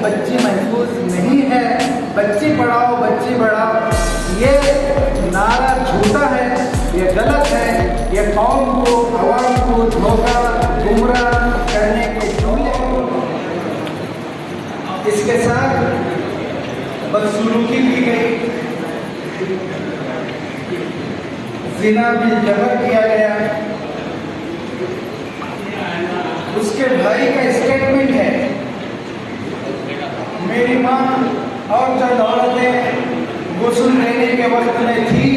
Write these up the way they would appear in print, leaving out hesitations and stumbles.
बच्ची महफूज नहीं है। बच्ची पढ़ाओ बच्ची बढ़ाओ, ये नारा झूठा है, ये गलत है, ये कौम को आवाम को धोखा गुमराह करने के जुमले। इसके साथ बदसलूकी की गई, जिना बिल जबर किया गया। उसके भाई का स्टेटमेंट है, मेरी माँ और जब औरतें गुस्ल देने के वक्त में थी,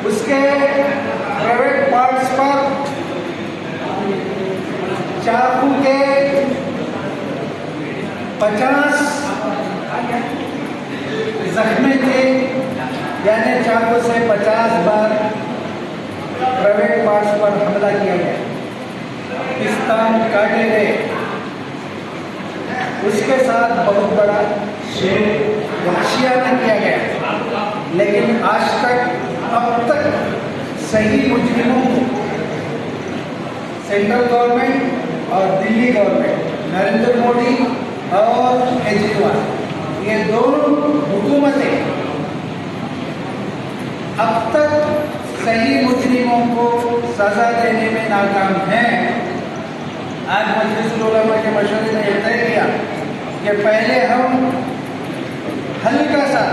उसके प्राइवेट पार्ट्स पर चाकू के 50 जख्मे थे, यानी चाकू से 50 बार प्राइवेट पार्ट्स पर हमला किया गया, पिस्तान काटे गए। उसके साथ बहुत बड़ा वहशियाना किया गया, लेकिन आज तक अब तक सही मुजरिमों को सेंट्रल गवर्नमेंट और दिल्ली गवर्नमेंट, नरेंद्र मोदी और केजरीवाल, ये दोनों हुकूमतें अब तक सही मुजरिमों को सजा देने में नाकाम हैं। आज मजलिस उलमा के मशवरे ने यह तय किया कि पहले हम हल्का सा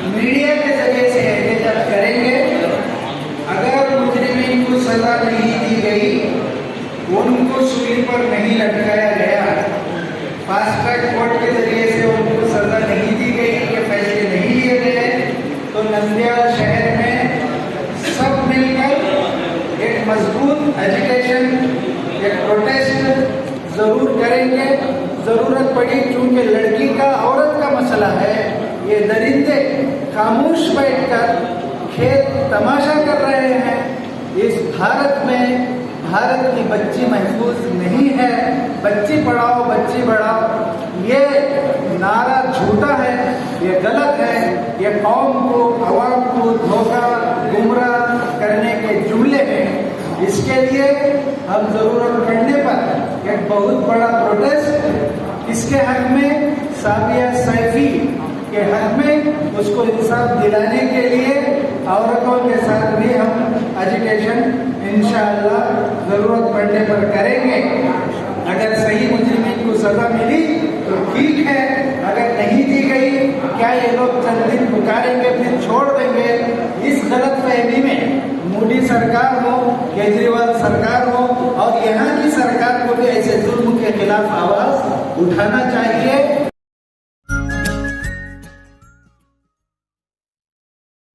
मीडिया के जरिए से एहतजाज करेंगे। अगर मुजरिमीन को सजा नहीं दी गई, उनको सूली पर नहीं लटकाया गया, फास्ट ट्रैक कोर्ट के जरिए से उनको सजा नहीं दी गई, ये फैसले नहीं लिए गए, तो नंदियाल शहर में सब मिलकर एक मजबूत एजुकेशन, एक प्रोटेस्ट जरूर करेंगे। जरूरत पड़ी, चूंकि लड़की का औरत का मसला है, ये दरिंदे खामोश बैठकर खेत तमाशा कर रहे हैं। इस भारत में भारत की बच्ची महफूज नहीं है। बच्ची पढ़ाओ बच्ची बढ़ाओ, ये नारा झूठा है, ये गलत है, ये कौम को आवाम को धोखा गुमराह करने के जुमले हैं। इसके लिए हम जरूरत पड़ने पर एक बहुत बड़ा प्रोटेस्ट इसके हक में, साबिया सैफी के हक में, उसको इंसाफ दिलाने के लिए औरतों के साथ भी हम एजुकेशन इंशाअल्लाह जरूरत पड़ने पर करेंगे। अगर सही मुजरिमीन को सजा मिली तो ठीक है, अगर नहीं दी गई, क्या ये लोग चंद दिन पुकारेंगे फिर छोड़ देंगे? इस गलत फहमी में मोदी सरकार हो, केजरीवाल सरकार हो और यहाँ की सरकार को भी ऐसे जुल्म के खिलाफ आवाज उठाना चाहिए।